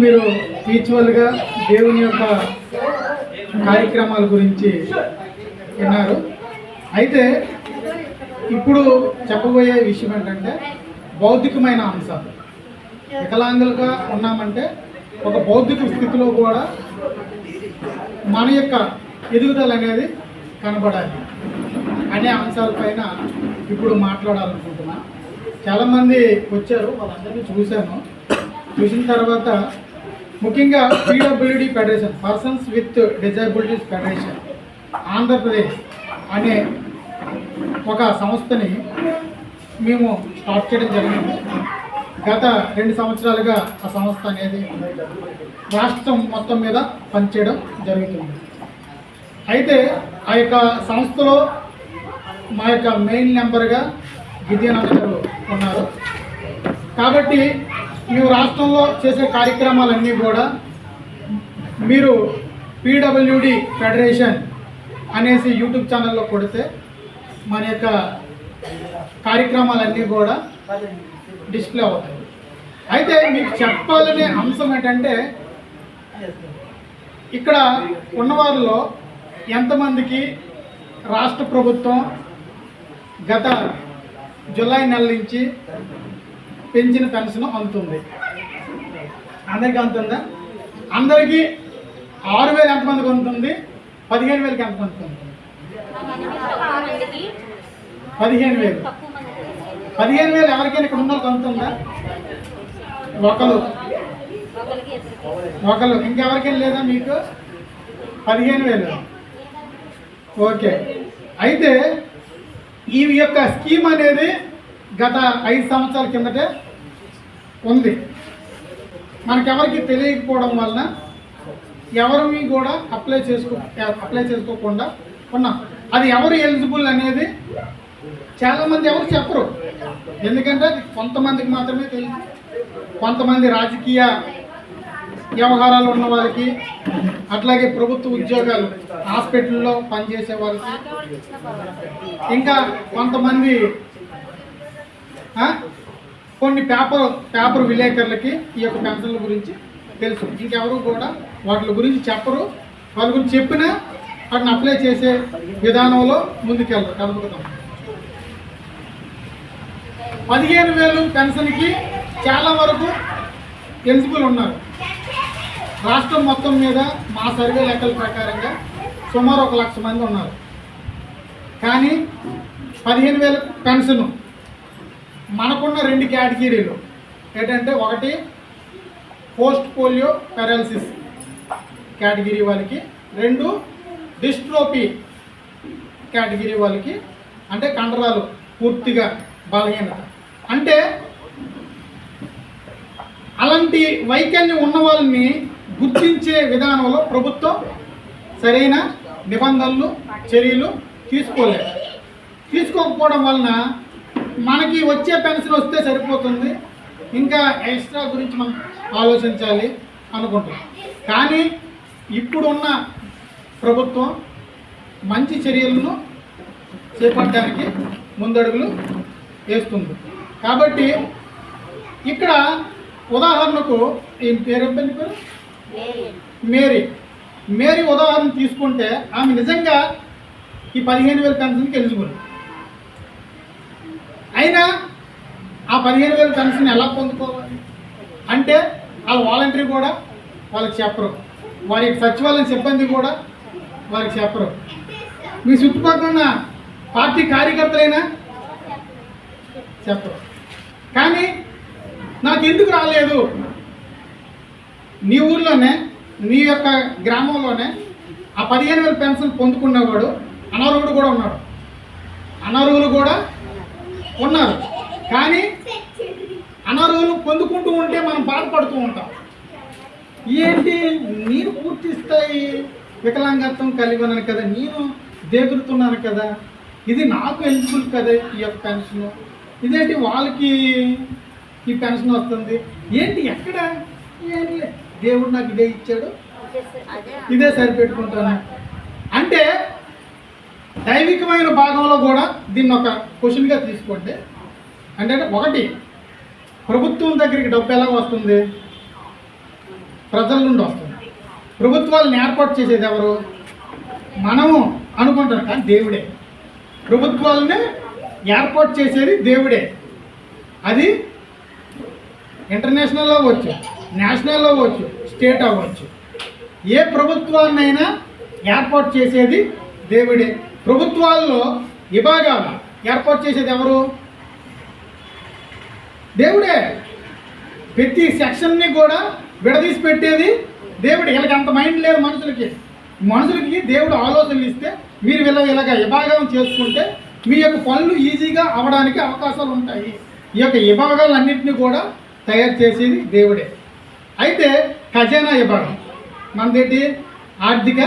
మీరు స్పిరిచువల్గా దేవుని యొక్క కార్యక్రమాల గురించి విన్నారు. అయితే ఇప్పుడు చెప్పబోయే విషయం ఏంటంటే బౌద్ధికమైన అంశాలు. వికలాంగులుగా ఉన్నామంటే ఒక బౌద్ధిక స్థితిలో కూడా మన యొక్క ఎదుగుదల అనేది కనబడాలి అనే అంశాలపైన ఇప్పుడు మాట్లాడాలనుకుంటున్నా. చాలామంది వచ్చారు, వాళ్ళందరినీ చూసిన తర్వాత ముఖ్యంగా PWD federation, persons with disabilities federation Andhra Pradesh అనే ఒక సంస్థని మేము స్టార్ట్ చేయడం జరిగింది. గత 2 సంవత్సరాలుగా ఆ సంస్థ అనేది రాష్ట్రం మొత్తం మీద పనిచేయడం జరుగుతుంది. అయితే ఆ యొక్క సంస్థలో మా యొక్క మెయిన్ మెంబర్గా గిద్యానంద గారు ఉన్నారు. కాబట్టి మేము రాష్ట్రంలో చేసే కార్యక్రమాలన్నీ కూడా మీరు పీడబ్ల్యూడి ఫెడరేషన్ అనేసి యూట్యూబ్ ఛానల్లో కొడితే మన యొక్క కార్యక్రమాలన్నీ కూడా డిస్ప్లే అవుతాయి. అయితే మీకు చెప్పాలనే అంశం ఏంటంటే ఇక్కడ ఉన్నవారిలో ఎంతమందికి రాష్ట్ర ప్రభుత్వం గత జూలై నెల నుంచి పెంచిన పెన్షన్ అందుతుంది? అందరికీ అందుతుందా? అందరికీ 6,000 ఎంతమందికి అందుతుంది? 15,000కి ఎంతమందికి అందుతుంది? 15,000. 15,000 ఎవరికైనా ఇక్కడ ఉన్న వాళ్ళకి అందుతుందా? ఒకరు ఇంకెవరికైనా లేదా మీకు? 15,000. ఓకే. అయితే ఈ యొక్క స్కీమ్ అనేది గత 5 సంవత్సరాల కిందటే ఉంది. మనకెవరికి తెలియకపోవడం వలన ఎవరిని కూడా అప్లై చేసుకోకుండా ఉన్నాం. అది ఎవరు ఎలిజిబుల్ అనేది చాలామంది ఎవరు చెప్పరు. ఎందుకంటే కొంతమందికి మాత్రమే తెలుసు. కొంతమంది రాజకీయ వ్యవహారాలు ఉన్న వాళ్ళకి, అట్లాగే ప్రభుత్వ ఉద్యోగాలు హాస్పిటల్లో పనిచేసే వాళ్ళకి, ఇంకా కొంతమంది కొన్ని పేపర్ విలేకరులకి ఈ యొక్క పెన్షన్ల గురించి తెలుసు. ఇంకెవరు కూడా వాటి గురించి చెప్పరు. వాళ్ళ గురించి చెప్పినా వాటిని అప్లై చేసే విధానంలో ముందుకెళ్ళరు. కలుపుతాం 15,000 పెన్షన్కి చాలా వరకు ఎలిజిబుల్ ఉన్నారు. రాష్ట్రం మొత్తం మీద మా సర్వే లెక్కల ప్రకారంగా సుమారు 1,00,000 మంది ఉన్నారు. కానీ 15,000 పెన్షన్ మనకున్న 2 కేటగిరీలు ఏంటంటే, ఒకటి పోస్ట్ పోలియో పారాలసిస్ కేటగిరీ వాళ్ళకి, 2 డిస్ట్రోఫీ కేటగిరీ వాళ్ళకి, అంటే కండరాలు పూర్తిగా బలహీనత. అంటే అలాంటి వైకల్యం ఉన్న వాళ్ళని గుర్తించే విధానంలో ప్రభుత్వం సరైన నిబంధనలు, చర్యలు తీసుకోకపోవడం వలన మనకి వచ్చే పెన్షన్ వస్తే సరిపోతుంది, ఇంకా ఎక్స్ట్రా గురించి మనం ఆలోచించాలి అనుకుంటున్నాం. కానీ ఇప్పుడున్న ప్రభుత్వం మంచి చర్యలను చేపట్టడానికి ముందడుగులు వేస్తుంది. కాబట్టి ఇక్కడ ఉదాహరణకు ఈ పేరు మేరీ ఉదాహరణ తీసుకుంటే, ఆమె నిజంగా ఈ 15,000 పెన్షన్కి ఎలిజిబుల్. అయినా ఆ 15,000 పెన్షన్ ఎలా పొందుకోవాలి అంటే వాళ్ళ వాలంటరీ కూడా వాళ్ళకి చెప్పరు, వారి సచివాలయం సిబ్బంది కూడా వారికి చెప్పరు, మీ చుట్టుపక్కల పార్టీ కార్యకర్తలైనా చెప్పరు. కానీ నాకు ఎందుకు రాలేదు? నీ ఊర్లోనే, నీ యొక్క గ్రామంలోనే ఆ 15,000 పెన్షన్ పొందుకున్నవాడు అనర్హుడు కూడా ఉన్నాడు, అనర్హులు కూడా ఉన్నారు. కానీ అనర్హులు పొందుకుంటూ ఉంటే మనం బాధపడుతూ ఉంటాం. ఏంటి, నేను పూర్తి స్థాయి వికలాంగత్వం కలిగి ఉన్నాను కదా, నేను దేగురుతున్నాను కదా, ఇది నాకు ఎలిజిబుల్ కదా ఈ యొక్క పెన్షన్, ఇదేంటి వాళ్ళకి ఈ పెన్షన్ వస్తుంది ఏంటి, ఎక్కడ, ఏంటి దేవుడు నాకు ఇదే ఇచ్చాడు, ఇదే సరిపెట్టుకుంటాను అంటే దైవికమైన భాగంలో కూడా దీన్ని ఒక క్వశ్చన్గా తీసుకోండి. అంటే ఒకటి, ప్రభుత్వం దగ్గరికి డబ్బు ఎలా వస్తుంది? ప్రజల నుండి వస్తుంది. ప్రభుత్వాలను ఏర్పాటు చేసేది ఎవరు? మనము అనుకుంటాం, కానీ దేవుడే. ప్రభుత్వాలని ఏర్పాటు చేసేది దేవుడే. అది ఇంటర్నేషనల్ అవ్వచ్చు, నేషనల్ అవ్వచ్చు, స్టేట్ అవ్వచ్చు. ఏ ప్రభుత్వాన్నైనా ఏర్పాటు చేసేది దేవుడే. ప్రభుత్వాల్లో విభాగాలు ఏర్పాటు చేసేది ఎవరు? దేవుడే. ప్రతి సెక్షన్ని కూడా విడదీసి పెట్టేది దేవుడే. వీళ్ళకి అంత మైండ్ లేదు మనుషులకి దేవుడు ఆలోచనలు ఇస్తే మీరు ఇలాగ విభాగం చేసుకుంటే మీ యొక్క పనులు ఈజీగా అవ్వడానికి అవకాశాలు ఉంటాయి. ఈ యొక్క విభాగాలన్నింటినీ కూడా తయారు చేసేది దేవుడే. అయితే ఖజానా విభాగం మనదేంటి? ఆర్థిక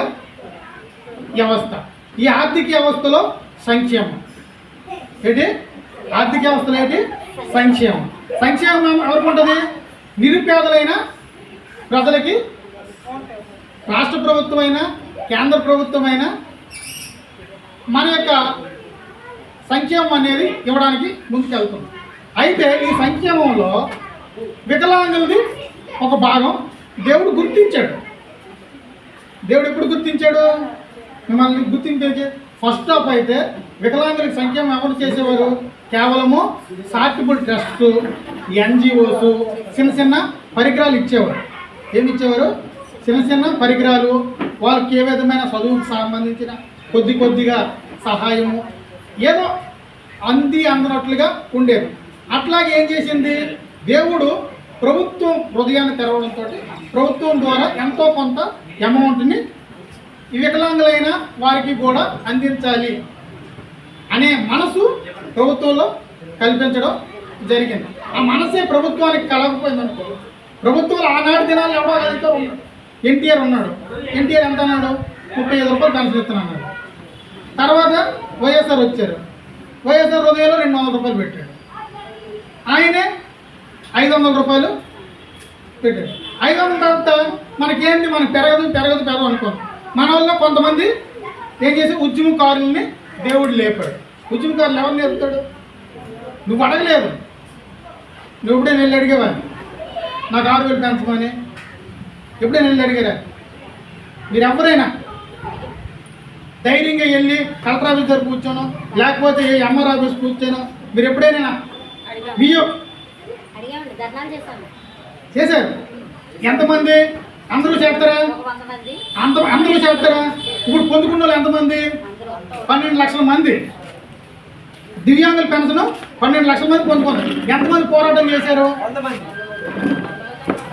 వ్యవస్థ. ఈ ఆర్థిక వ్యవస్థలో సంక్షేమం ఏంటి? ఆర్థిక వ్యవస్థలో ఏంటి? సంక్షేమం. సంక్షేమం ఎవరికి ఉంటుంది? నిరుపేదలైన ప్రజలకి రాష్ట్ర ప్రభుత్వమైనా కేంద్ర ప్రభుత్వమైనా మన యొక్క సంక్షేమం అనేది ఇవ్వడానికి ముందుకెళ్తుంది. అయితే ఈ సంక్షేమంలో వికలాంగులది ఒక భాగం దేవుడు గుర్తించాడు. దేవుడు ఎప్పుడు గుర్తించాడు? మిమ్మల్ని గుర్తించే ఫస్ట్ ఆఫ్ అయితే వికలాంగులకు సంక్షేమం ఎవరు చేసేవారు? కేవలము చారిటబుల్ ట్రస్ట్స్, ఎన్జిఓస్ చిన్న చిన్న పరికరాలు ఇచ్చేవారు. ఏమి ఇచ్చేవారు? చిన్న చిన్న పరికరాలు. వాళ్ళకి ఏ విధమైన చదువుకు సంబంధించిన కొద్దిగా సహాయము ఏదో అందనట్లుగా ఉండేది. అట్లాగే ఏం చేసింది దేవుడు? ప్రభుత్వం హృదయాన్ని తెరవడంతో ప్రభుత్వం ద్వారా ఎంతో కొంత అమౌంట్ని వికలాంగులైన వారికి కూడా అందించాలి అనే మనసు ప్రభుత్వంలో కల్పించడం జరిగింది. ఆ మనసే ప్రభుత్వానికి కలగకపోయిందనుకో, ప్రభుత్వాలు ఆనాటి దినాలు ఎవరో కలిగితే ఉన్నాడు. ఎన్టీఆర్ ఉన్నాడు. ఎన్టీఆర్ ఎంత అన్నాడు? 35 రూపాయలు పెన్షన్ ఇస్తున్నాడు. తర్వాత వైఎస్ఆర్ వచ్చారు. వైఎస్ఆర్ హృదయంలో 200 రూపాయలు పెట్టాడు. ఆయనే 500 రూపాయలు పెట్టాడు. 500 తర్వాత మనకేంటి? మనకు పెరగదు అనుకోండి. మన వల్ల కొంతమంది ఏం చేసి ఉద్యమకారుల్ని దేవుడు లేపాడు. ఉద్యమకారులు ఎవరిని లేపుతాడు? నువ్వు అడగలేదు. నువ్వు ఎప్పుడైనా వెళ్ళి అడిగేవా? నాకు 6,000 పెంచమని ఎప్పుడైనా వెళ్ళి అడిగారా? మీరు ఎవరైనా ధైర్యంగా వెళ్ళి కలెక్టర్ ఆఫీస్ దగ్గర కూర్చోను, లేకపోతే ఎంఆర్ ఆఫీస్ కూర్చోను మీరు ఎప్పుడైనా చేశారు? ఎంతమంది? అందరూ చేస్తారా? అందరూ చేస్తారా? ఇప్పుడు పొందుకున్న వాళ్ళు ఎంతమంది? 12 లక్షల మంది. దివ్యాంగుల పెన్షన్ 12 లక్షల మంది పొందుకున్నారు. ఎంతమంది పోరాటం చేశారు?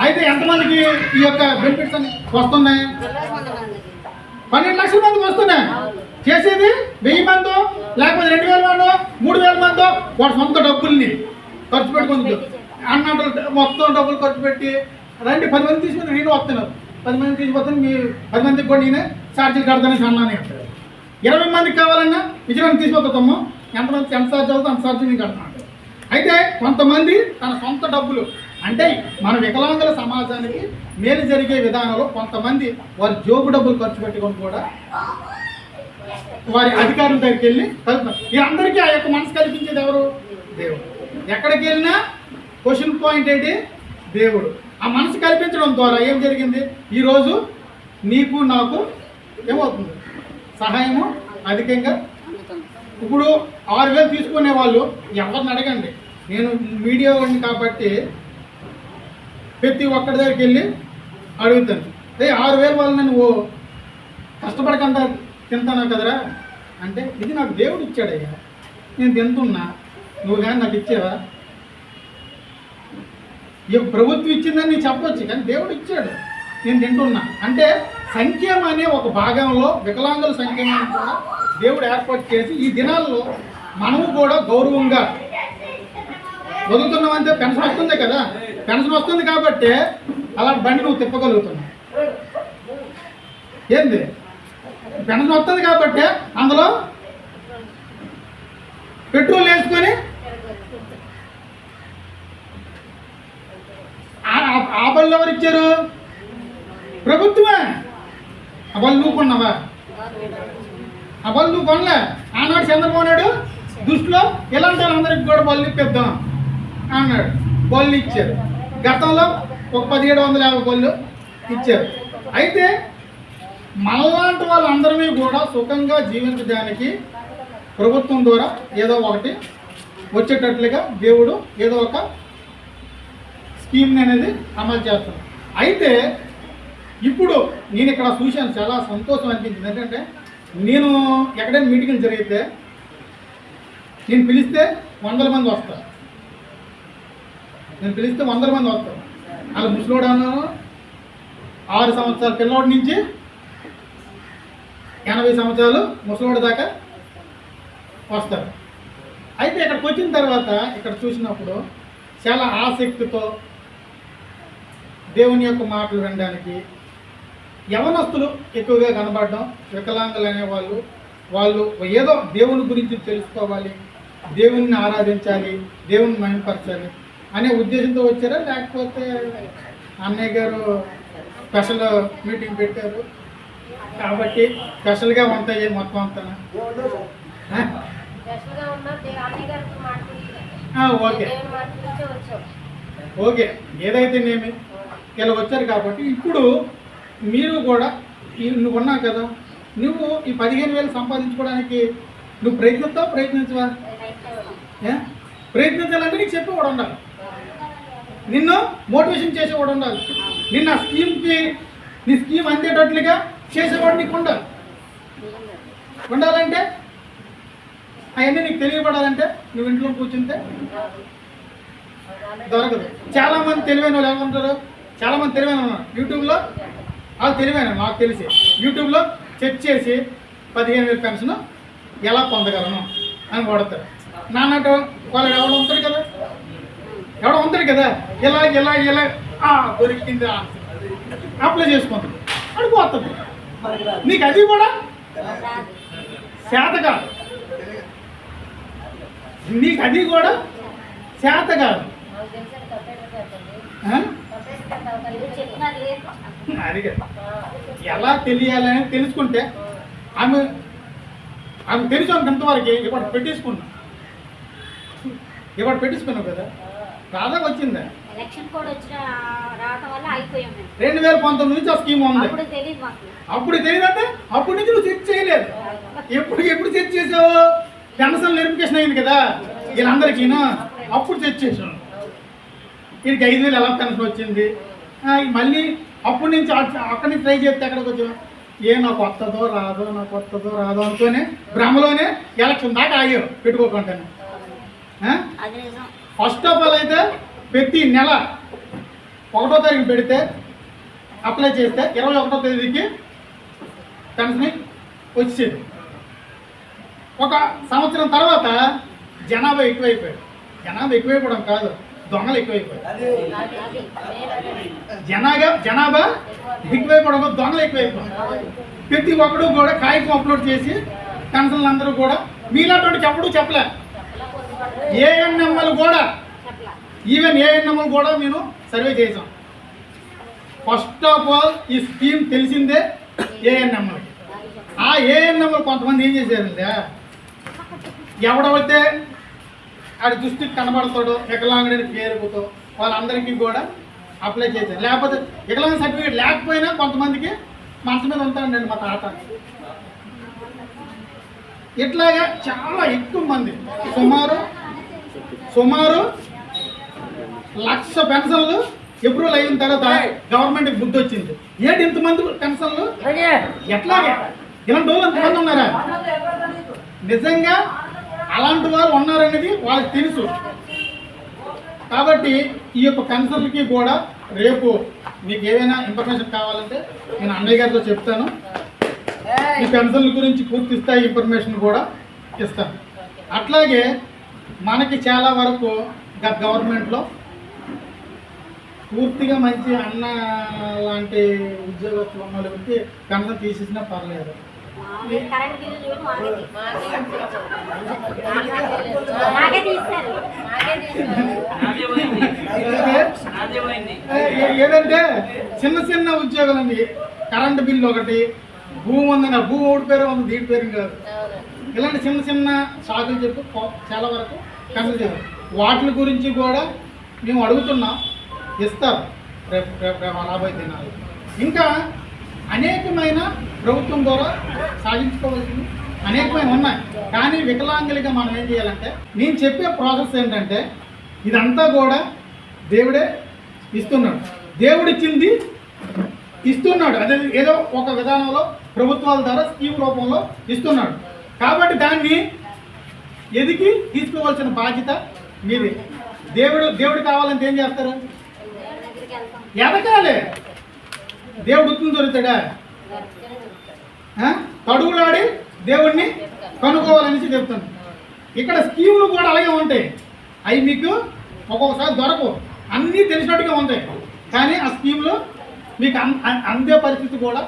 అయితే ఎంతమందికి ఈ యొక్క బెనిఫిట్స్ అని వస్తున్నాయి? 12 లక్షల మందికి వస్తున్నాయి. చేసేది 1000 మందో, లేకపోతే 2000 మందో, 3000 మందో వాడు సొంత డబ్బుల్ని ఖర్చు పెట్టుకుంటుంది. అన్నట్టు మొత్తం డబ్బులు ఖర్చు పెట్టి రండి 10 మంది తీసుకుని నేను వస్తున్నారు. 10 మంది తీసుకొస్తాను, మీ 10 మందికి కూడా నేనే ఛార్జీలు కడతానని అన్నాను. 20 మందికి కావాలన్నా విజయవాడ తీసుకొస్తామో ఎంత ఛార్జ్ అవుతుందో అంత ఛార్జీ నేను కడతాను. అయితే కొంతమంది తన సొంత డబ్బులు అంటే మన వికలాంగుల సమాజానికి మేలు జరిగే విధానంలో కొంతమంది వారి జోబు డబ్బులు ఖర్చు పెట్టుకొని కూడా వారి అధికారుల దగ్గరికి వెళ్ళి కలుపుతారు. వీళ్ళందరికీ ఆ యొక్క మనసు కల్పించేది ఎవరు? దేవుడు. ఎక్కడికి వెళ్ళినా క్వశ్చన్ పాయింట్ ఏంటి? దేవుడు. ఆ మనసు కల్పించడం ద్వారా ఏం జరిగింది? ఈరోజు నీకు నాకు ఏమవుతుంది? సహాయము అధికంగా. ఇప్పుడు 6,000 తీసుకునే వాళ్ళు ఎవరిని అడగండి. నేను మీడియా వాడిని కాబట్టి ప్రతి ఒక్కడి దగ్గరికి వెళ్ళి అడుగుతాను, 6,000 వాళ్ళని నువ్వు కష్టపడకుండా తింటాను కదరా అంటే, ఇది నాకు దేవుడు ఇచ్చాడయ్యా, నేను తింటున్నా, నువ్వు కానీ నాకు ఇచ్చావా? ఈ ప్రభుత్వం ఇచ్చిందని నేను చెప్పొచ్చు, కానీ దేవుడు ఇచ్చాడు, నేను తింటున్నా అంటే సంక్షేమం అనే ఒక భాగంలో వికలాంగుల సంక్షేమాన్ని కూడా దేవుడు ఏర్పాటు చేసి ఈ దినాల్లో మనము కూడా గౌరవంగా వదులుతున్నామంటే పెన్షన్ వస్తుంది కదా, పెన్షన్ వస్తుంది కాబట్టి అలాంటి బండి నువ్వు తిప్పగలుగుతున్నావు. ఏంది పెన్షన్ వస్తుంది కాబట్టి అందులో పెట్రోల్ వేసుకొని ఆ బళ్ళు ఎవరు ఇచ్చారు? ప్రభుత్వమే. ఆ బళ్ళు నువ్వు కొన్నావా? ఆ బళ్ళు నువ్వు కొనలే. ఆనాడు చంద్రబాబు నాయుడు దృష్టిలో ఇలాంటి వాళ్ళందరికీ కూడా బళ్ళు ఇప్పిద్దాం అన్నాడు, బళ్ళు ఇచ్చారు. గతంలో ఒక 1750 బళ్ళు ఇచ్చారు. అయితే మనలాంటి వాళ్ళందరినీ కూడా సుఖంగా జీవించడానికి ప్రభుత్వం ద్వారా ఏదో ఒకటి వచ్చేటట్లుగా దేవుడు ఏదో ఒక స్కీమ్ని అనేది అమలు చేస్తాడు. అయితే ఇప్పుడు నేను ఇక్కడ చూశాను, చాలా సంతోషం అనిపించింది. ఏంటంటే నేను ఎక్కడైనా మీటింగ్లు జరిగితే నేను పిలిస్తే 100 మంది వస్తారు. నేను పిలిస్తే 100 మంది వస్తారు. వాళ్ళు ముసలోడు అన్నారు, 6 సంవత్సరాల పిల్లోడి నుంచి 80 సంవత్సరాలు ముసలోడి దాకా వస్తారు. అయితే ఇక్కడికి వచ్చిన తర్వాత ఇక్కడ చూసినప్పుడు చాలా ఆసక్తితో దేవుని యొక్క మాటలు వినడానికి యవనస్తులు ఎక్కువగా కనబడడం, వికలాంగులు అనేవాళ్ళు వాళ్ళు ఏదో దేవుని గురించి తెలుసుకోవాలి, దేవుణ్ణి ఆరాధించాలి, దేవుని మహిమపరచాలి అనే ఉద్దేశంతో వచ్చారా, లేకపోతే అన్నయ్య గారు స్పెషల్ మీటింగ్ పెట్టారు కాబట్టి స్పెషల్గా ఉంటాయి మొత్తం అంతా? ఓకే ఓకే, ఏదైతే నేమి ఇలా వచ్చారు కాబట్టి ఇప్పుడు మీరు కూడా నువ్వు ఉన్నావు కదా, నువ్వు ఈ 15,000 సంపాదించుకోవడానికి నువ్వు ప్రయత్నించవా? ప్రయత్నించాలంటే నీకు చెప్పేవాడు ఉండాలి, నిన్ను మోటివేషన్ చేసేవాడు ఉండాలి, నిన్న నీ స్కీమ్ అందేటట్లుగా చేసేవాడు నీకు ఉండాలంటే అవన్నీ నీకు తెలియబడాలంటే నువ్వు ఇంట్లో కూర్చుంటే దొరకదు. చాలామంది తెలివైన వాళ్ళు ఎలా ఉంటారు, చాలామంది తెలివైన ఉన్నారు యూట్యూబ్లో, వాళ్ళు తెలివైన నాకు తెలిసి యూట్యూబ్లో చెక్ చేసి 15,000 పెన్షన్ ఎలా పొందగలను అని వాడతారు. నాన్నట్టు వాళ్ళు ఎవడ ఉంటారు కదా ఇలా దొరికింది అప్లై చేసుకుంటారు, అడిగిపోతుంది. నీకు అది కూడా చేత కాదు, నీకు అది కూడా చేత కాదు. అది ఎలా తెలియాలని తెలుసుకుంటే ఆమె తెలుసు అంతవరకు ఇప్పుడు పెట్టేసుకున్నావు కదా, రాదాకు వచ్చిందా? 2019 నుంచి ఆ స్కీమ్ ఉంది. అప్పుడు తెలియదంటే అప్పటి నుంచి నువ్వు చెక్ చేయలేదు. ఎప్పుడు చెక్ చేసావు? పెన్షన్ వెరిఫికేషన్ అయింది కదా వీళ్ళందరికీ, అప్పుడు చెక్ చేసాను. వీడికి 5,000 ఎలా పెన్షన్ వచ్చింది, మళ్ళీ అప్పటి నుంచి అక్కడి నుంచి ట్రై చేస్తే ఎక్కడికి వచ్చాను, నాకు వస్తుందో రాదో అనుకోనే భ్రమలోనే ఎలక్షన్ దాకా ఆగావు పెట్టుకోకుండానే. ఫస్ట్ ఆఫ్ ఆల్ అయితే ప్రతి నెల 1వ తారీఖు పెడితే అప్లై చేస్తే 21వ తేదీకి పెన్షన్ వచ్చేది. ఒక సంవత్సరం తర్వాత జనాభా ఎక్కువైపోయాడు. జనాభా ఎక్కువైపోవడం కాదు, దొంగలు ఎక్కువైపోయారు. జనాభా ఎక్కువైపోవడం, దొంగలు ఎక్కువైపోయారు. ప్రతి ఒక్కడు కూడా కాగితం అప్లోడ్ చేసి పెన్షన్లు అందరూ కూడా మీలాంటి ఎప్పుడూ చెప్పలే. ఏఎన్ఎంఎల్ కూడా మేము సర్వే చేసాం. ఫస్ట్ ఆఫ్ ఆల్ ఈ స్కీమ్ తెలిసిందే ఏఎన్ఎంఎల్. ఆ ఏఎన్ఎంఎల్ కొంతమంది ఏం చేశారంటే, ఎవడైతే ఆడి దృష్టికి కనబడతాడో వికలాంగుడిని పేరుతో వాళ్ళందరికీ కూడా అప్లై చేశారు. లేకపోతే వికలాంగ సర్టిఫికేట్ లేకపోయినా కొంతమందికి మనసు మీద ఉంటాడండి మా తాత. ఇట్లాగా చాలా ఎక్కువ మంది, సుమారు 1,00,000 పెన్షన్లు అప్రూవల్ అయిన తర్వాత గవర్నమెంట్కి బుద్ధి వచ్చింది. ఏంటి ఇంతమంది పెన్షన్లు, ఎట్లాగే ఇలాంటి వాళ్ళు ఎంతమంది ఉన్నారా? నిజంగా అలాంటి వాళ్ళు ఉన్నారనేది వాళ్ళకి తెలుసు. కాబట్టి ఈ యొక్క పెన్షన్లకి కూడా రేపు మీకు ఏదైనా ఇన్ఫర్మేషన్ కావాలంటే నేను అన్నయ్య గారితో చెప్తాను. ఈ పెన్షన్ల గురించి పూర్తి స్థాయి ఇన్ఫర్మేషన్ కూడా ఇస్తాను. అట్లాగే మనకి చాలా వరకు గవర్నమెంట్లో పూర్తిగా మంచి అన్న లాంటి ఉద్యోగస్తులు ఉన్న వాళ్ళకి పెన్షన్ తీసేసినా పర్లేదు. ఏదంటే చిన్న ఉద్యోగాలండి, కరెంటు బిల్లు ఒకటి, భూమి ఉందని ఆ భూమి ఒకటి పేరు ఉంది, దీని పేరు కాదు. ఇలాంటి చిన్న సాకులు చెప్పి చాలా వరకు కన్సల్ చేయాలి. వాటి గురించి కూడా మేము అడుగుతున్నాం, ఇస్తారు రేపు 40 దినాలు. ఇంకా అనేకమైన ప్రభుత్వం ద్వారా సాధించుకోవాల్సింది అనేకమైన ఉన్నాయి. కానీ వికలాంగులుగా మనం ఏం చేయాలంటే, నేను చెప్పే ప్రాసెస్ ఏంటంటే ఇదంతా కూడా దేవుడే ఇస్తున్నాడు. దేవుడిచ్చింది ఇస్తున్నాడు. అదే ఏదో ఒక విధానంలో ప్రభుత్వాల ద్వారా స్కీమ్ రూపంలో ఇస్తున్నాడు. కాబట్టి దాన్ని ఎదిగి తీసుకోవాల్సిన బాధ్యత మీది. దేవుడు కావాలంటే ఏం చేస్తారు? ఎదగాలి. దేవుడు ఉత్తుని దొరుకుతాడా? తడుగులాడి దేవుడిని కనుక్కోవాలనేసి చెప్తాను. ఇక్కడ స్కీములు కూడా అలాగే ఉంటాయి. అవి మీకు ఒక్కొక్కసారి దొరకవు, అన్నీ తెలిసినట్టుగా ఉంటాయి. కానీ ఆ స్కీములు మీకు అందే పరిస్థితి కూడా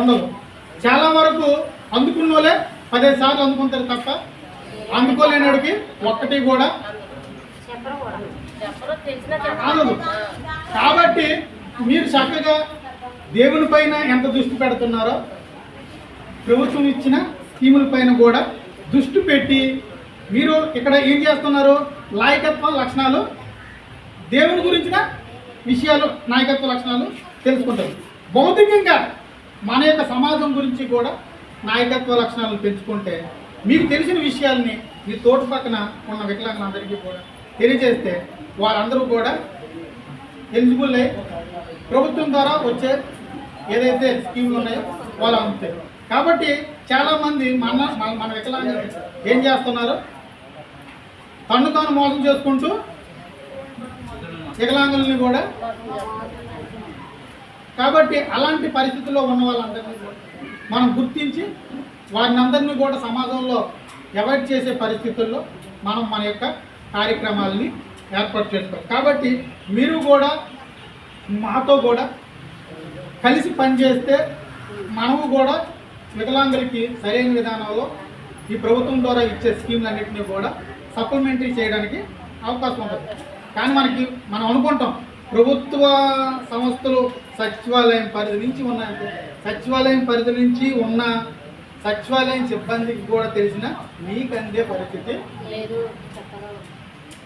ఉండదు. చాలా వరకు అందుకున్న వాళ్ళే 15 సార్లు అందుకుంటారు తప్ప అందుకోలేనివాడికి ఒక్కటి కూడా అనదు. కాబట్టి మీరు చక్కగా దేవుని పైన ఎంత దృష్టి పెడుతున్నారో ప్రభుత్వం ఇచ్చిన స్కీముల పైన కూడా దృష్టి పెట్టి మీరు ఇక్కడ ఏం చేస్తున్నారు? నాయకత్వ లక్షణాలు, దేవుని గురించిన విషయాలు, నాయకత్వ లక్షణాలు తెలుసుకుంటారు. భౌతికంగా మన యొక్క సమాజం గురించి కూడా నాయకత్వ లక్షణాలను పెంచుకుంటే మీకు తెలిసిన విషయాల్ని మీ తోట పక్కన ఉన్న వికలాంగులందరికీ కూడా తెలియజేస్తే వారందరూ కూడా ఎలిజిబుల్ అయ్యి ప్రభుత్వం ద్వారా వచ్చే ఏదైతే స్కీములు ఉన్నాయో వాళ్ళు అందుతారు. కాబట్టి చాలామంది మన వికలాంగులు ఏం చేస్తున్నారు? తాను మోసం చేసుకుంటూ వికలాంగుల్ని కూడా. కాబట్టి అలాంటి పరిస్థితుల్లో ఉన్న వాళ్ళందరినీ మనం గుర్తించి వారిని అందరినీ కూడా సమాజంలో అవాయిడ్ చేసే పరిస్థితుల్లో మనం మన యొక్క కార్యక్రమాలని ఏర్పాటు చేసుకోవాలి. కాబట్టి మీరు కూడా మాతో కూడా కలిసి పనిచేస్తే మనము కూడా వికలాంగులకి సరైన విధానంలో ఈ ప్రభుత్వం ద్వారా ఇచ్చే స్కీమ్లన్నింటినీ కూడా సప్లిమెంటరీ చేయడానికి అవకాశం ఉంటుంది. కానీ మనం అనుకుంటాం ప్రభుత్వ సంస్థలు సచివాలయం పరిధి నుంచి ఉన్నాయంటే, సచివాలయం పరిధి నుంచి ఉన్న సచివాలయం సిబ్బందికి కూడా తెలిసిన మీకు అందే పరిస్థితి లేదు.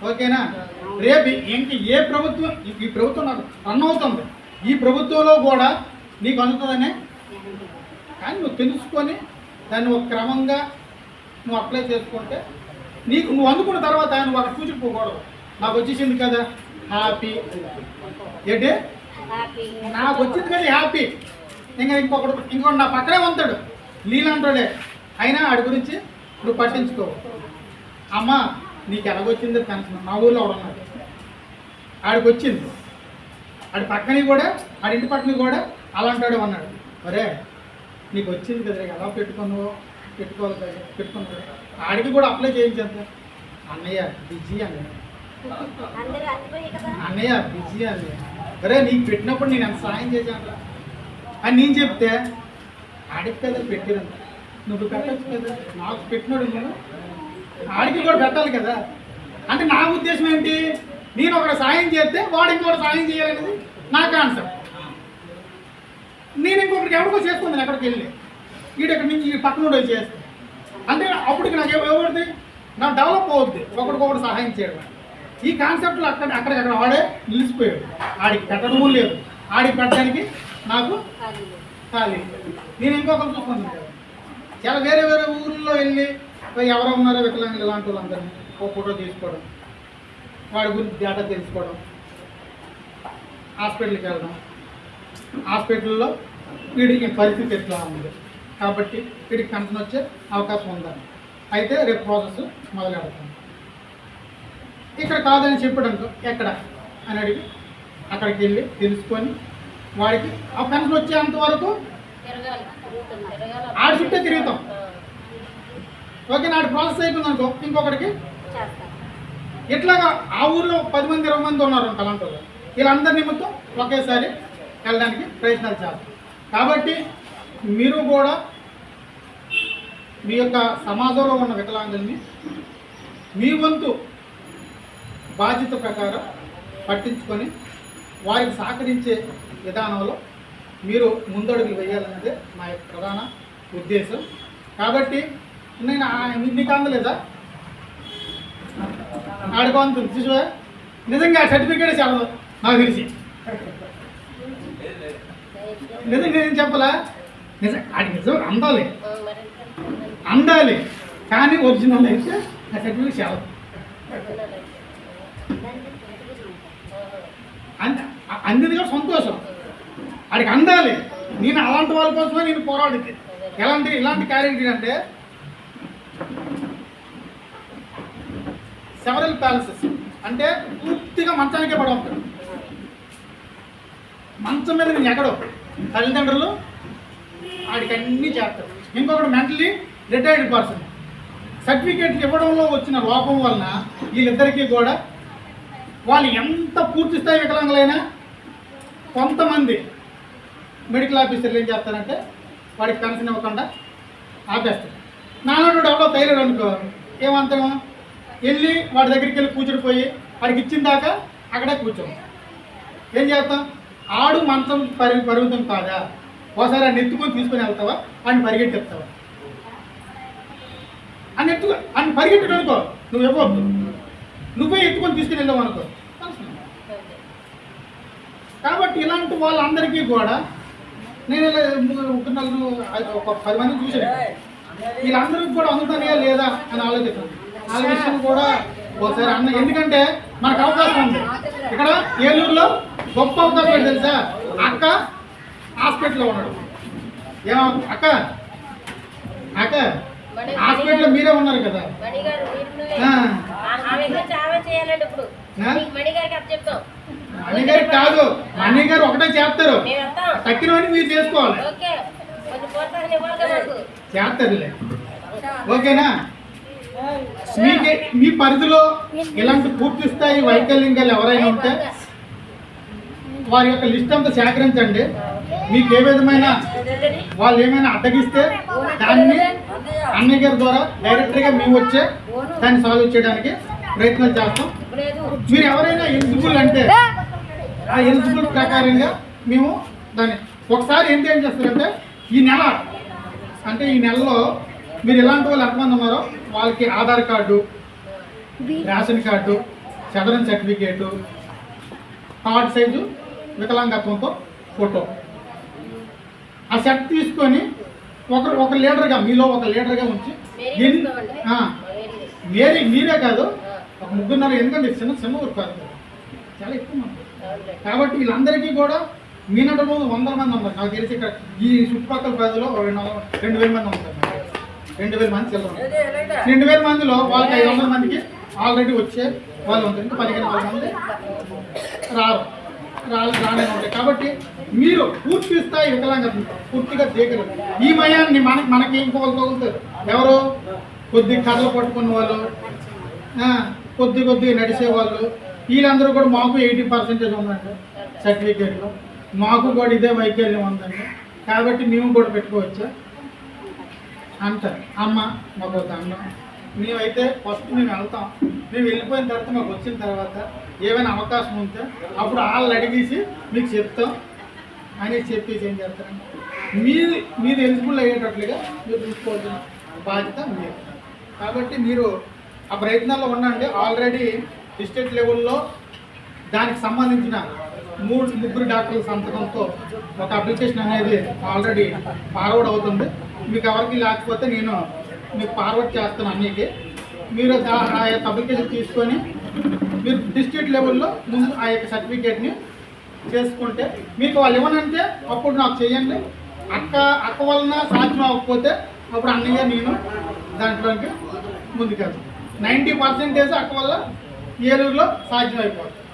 ఓకేనా? రేపు ఇంక ఏ ప్రభుత్వం, ఈ ప్రభుత్వం నాకు రన్ అవుతుంది, ఈ ప్రభుత్వంలో కూడా నీకు అందుతుందనే. కానీ నువ్వు తెలుసుకొని దాన్ని ఒక క్రమంగా నువ్వు అప్లై చేసుకుంటే నువ్వు అందుకున్న తర్వాత నువ్వు అక్కడ కూర్చుకుపోకూడదు. నాకు వచ్చేసింది కదా హ్యాపీ, ఏంటి నాకు వచ్చింది కదా హ్యాపీ, ఇంకొకటి నా పక్కనే ఉంటాడు నీళ్ళంటాడే, అయినా ఆడి గురించి నువ్వు పట్టించుకో. అమ్మ నీకు ఎలాగొచ్చిందో పెన్షన్, మా ఊళ్ళో ఉన్నాడు, ఆడికి వచ్చింది, ఆడి పక్కని కూడా ఆడింటి పక్కన కూడా అలాంటాడు అన్నాడు. అరే నీకు వచ్చింది కదా ఎలా పెట్టుకోవాలి కదా, పెట్టుకున్నాడు. ఆడికి కూడా అప్లై చేయించేద్దా? అన్నయ్య బిజీ అన్నయ్య, అన్నయ్య బిజీ అన్నయ్య, అరే నీకు పెట్టినప్పుడు నేను ఎంత సాయం చేశాను అని నేను చెప్తే ఆడికి కదా పెట్టినంత, నువ్వు పెట్టచ్చు కదా, నాకు పెట్టినాడు నువ్వు ఆడికి కూడా పెట్టాలి కదా. అంటే నా ఉద్దేశం ఏంటి? నేను ఒకటి సాయం చేస్తే వాడు ఇంకొకటి సాయం చేయాలనేది నా కాన్సెప్ట్. నేను ఇంకొకరికి ఎవరికో చేసుకుంటాను, ఎక్కడికి వెళ్ళి వీడెక్కడి నుంచి ఈ పక్కన ఉండి చేస్తాను అంటే అప్పటికి నాకు ఎవరిది నాకు డెవలప్ అవుద్ది, ఒకరికొకటి సహాయం చేయడం. ఈ కాన్సెప్ట్లో అక్కడికక్కడ వాడే నిలిచిపోయాడు. ఆడికి పెట్టడము లేదు, ఆడికి పెట్టడానికి నాకు ఖాళీ. నేను ఇంకొకరు చూసుకుంటాను కదా. చాలా వేరే వేరే ఊళ్ళో వెళ్ళి ఎవరో ఉన్నారో వికలాంగులు ఇలాంటి వాళ్ళందరినీ ఒక ఫోటో తీసుకోవడం, వాడి గురించి డేటా తెలుసుకోవడం, హాస్పిటల్కి వెళ్ళడం, హాస్పిటల్లో వీడికి పరిస్థితి ఎట్లా ఉంది కాబట్టి వీడికి కన్సర్న్ వచ్చే అవకాశం ఉందని అయితే రేపు ప్రాసెస్ మొదలెడతాను. ఇక్కడ కాదని చెప్పడంతో ఎక్కడ అని అడిగి అక్కడికి వెళ్ళి తెలుసుకొని వాడికి ఆ కన్సర్న్ వచ్చేంత వరకు ఆడి చుట్టే తిరుగుతాం. ఓకే, నాటి ప్రాసెస్ అయిపోయింది అనుకో ఇంకొకటికి ఇట్లాగా ఆ ఊర్లో 10 మంది 20 మంది ఉన్నారు అలాంటి వీళ్ళందరి నిమిత్తం ఒకేసారి వెళ్ళడానికి ప్రయత్నాలు చేస్తాం. కాబట్టి మీరు కూడా మీ యొక్క సమాజంలో ఉన్న వికలాంగుల్ని మీ వంతు బాధ్యత ప్రకారం పట్టించుకొని వారికి సహకరించే విధానంలో మీరు ముందడుగులు వేయాలన్నదే మా యొక్క ప్రధాన ఉద్దేశం. కాబట్టి నేను నీకు అందలేదా ఆడుకోంతుంది చూసా, నిజంగా సర్టిఫికేట్ చదవదు నాకు తెలిసి. నిజం నేను చెప్పలా, నిజం అది నిజం అందాలి కానీ ఒరిజినల్ అయితే ఆ సర్టిఫికేట్ చాలా అందింది కూడా సంతోషం, వాడికి అందాలి. నేను అలాంటి వాళ్ళ కోసమే నేను పోరాడింది. ఇలాంటి క్యారెక్టర్ అంటే సెవరల్ ప్యాలెసెస్ అంటే పూర్తిగా మంచానికే పడి ఉంటాడు. మంచం మీద నేను ఎక్కడో తల్లిదండ్రులు వాడికి అన్నీ చేస్తారు. ఇంకొకటి మెంటలీ రిటైర్డ్ పర్సన్. సర్టిఫికేట్ ఇవ్వడంలో వచ్చిన లోపం వలన వీళ్ళిద్దరికీ కూడా వాళ్ళు ఎంత పూర్తి స్థాయి వికలాంగులైనా కొంతమంది మెడికల్ ఆఫీసర్లు ఏం చేస్తారంటే వాడికి పెన్షన్ ఇవ్వకుండా ఆపేస్తారు. నాన్నోడు ఎవరో తైలడు అనుకో, ఏమంటాం వెళ్ళి వాడి దగ్గరికి వెళ్ళి కూర్చుడిపోయి వాడికి ఇచ్చిన దాకా అక్కడే కూర్చోం. ఏం చేస్తాం? ఆడు మంచం పరిమితం కాదా, ఒకసారి ఆయన ఎత్తుకొని తీసుకొని వెళ్తావా, వాడిని పరిగెట్టేస్తావా? అని పరిగెట్టడం అనుకో, నువ్వు ఇవ్వద్దు, నువ్వే ఎత్తుకొని తీసుకుని వెళ్ళావు అనుకో. కాబట్టి ఇలాంటి వాళ్ళందరికీ కూడా నేను ఒక 10 మందిని చూసాను. వీళ్ళందరికీ కూడా అందుతాయా లేదా అని ఆలోచిస్తాను. ఆ విషయం కూడా ఒకసారి అన్న, ఎందుకంటే మనకు అవకాశం ఉంది. ఇక్కడ ఏలూరులో గొప్ప అవకాశం ఏంటి తెలుసా? అక్క హాస్పిటల్లో ఉన్నాడు. అక్క హాస్పిటల్లో మీరే ఉన్నారు కదా. మణిగారికి కాదు, మణిగారు ఒకటే చేస్తారు, తక్కినవన్నీ మీరు చేసుకోవాలి. చేస్తారులే, ఓకేనా? మీ పరిధిలో ఇలాంటి పూర్తి స్థాయి వైకల్యంగా ఎవరైనా ఉంటే వారి యొక్క లిస్ట్ అంతా సేకరించండి. మీకు ఏ విధమైన వాళ్ళు ఏమైనా అడ్డగిస్తే దాన్ని అన్నయ్య గారి ద్వారా డైరెక్ట్గా మేము వచ్చే దాన్ని సాల్వ్ చేయడానికి ప్రయత్నాలు చేస్తాం. మీరు ఎవరైనా ఎలిజిబుల్ అంటే ఆ ఎలిజిబుల్ ప్రకారంగా మేము దాన్ని ఒకసారి ఏం చేస్తారంటే ఈ నెలలో మీరు ఎలాంటి వాళ్ళు ఎంతమంది ఉన్నారో వాళ్ళకి ఆధార్ కార్డు, రేషన్ కార్డు, చదరన్ సర్టిఫికేటు, కార్డు సైజు వికలాంగత్వంతో ఫోటో, ఆ సెట్ తీసుకొని ఒక లీడర్గా, మీలో ఒక లీడర్గా ఉంచి మీరే కాదు ఒక 3.5, ఎందుకంటే చిన్న ఊరు కాదు, చాలా ఎక్కువ మంది. కాబట్టి వీళ్ళందరికీ కూడా మీ నటు 100 మంది ఉన్నారు నాకు తెలిసి. ఇక్కడ ఈ చుట్టుపక్కల పరిధిలో 2,000 మంది ఉంటారు. 2,000 మంది చిల్లర. 2,000 మందిలో వాళ్ళకి 500 మందికి ఆల్రెడీ వచ్చే వాళ్ళు ఉంటారు. ఇంకా 15,000 మంది రానే ఉంటాయి. కాబట్టి మీరు పూర్తి స్థాయి వికలాంగత పూర్తిగా దిగరు. ఈ మయాన్ని మనకి ఇంకొకరు తగులుతారు. ఎవరు? కొద్ది కథలు పట్టుకున్న వాళ్ళు, కొద్దిగా నడిచేవాళ్ళు, వీళ్ళందరూ కూడా మాకు 80% ఉందండి సర్టిఫికేట్లో, మాకు కూడా ఇదే వైకల్యం ఉందండి, కాబట్టి మేము కూడా పెట్టుకోవచ్చా అంటారు. అమ్మ మాకు ఒక అన్నం, మేమైతే ఫస్ట్ మేము వెళ్తాం. మేము వెళ్ళిపోయిన తర్వాత మాకు వచ్చిన తర్వాత ఏమైనా అవకాశం ఉంటే అప్పుడు వాళ్ళు అడిగేసి మీకు చెప్తాం అని చెప్పేసి ఏం చేస్తారంటే మీరు ఎలిజిబుల్ అయ్యేటట్లుగా మీరు చూసుకోవాల్సిన బాధ్యత మీరు. కాబట్టి మీరు ఆ ప్రయత్నాల్లో ఉండండి. ఆల్రెడీ డిస్ట్రిక్ట్ లెవెల్లో దానికి సంబంధించిన 3 డాక్టర్ల సంతకంతో ఒక అప్లికేషన్ అనేది ఆల్రెడీ ఫార్వర్డ్ అవుతుంది. మీకు ఎవరికి లేకపోతే నేను మీకు ఫార్వర్డ్ చేస్తాను అన్నికి. మీరు ఆ యొక్క అప్లికేషన్ తీసుకొని మీరు డిస్ట్రిక్ట్ లెవెల్లో ముందు ఆ యొక్క సర్టిఫికేట్ని చేసుకుంటే మీకు వాళ్ళు ఇవ్వనంటే అప్పుడు నాకు చేయండి. అక్క వలన సాధ్యం అవ్వకపోతే అప్పుడు అన్నయ్య నేను దాంట్లోకి ముందుకెళ్తాను. 90% అక్క వల్ల ఏలూరులో సాధ్యం అయిపోతుంది.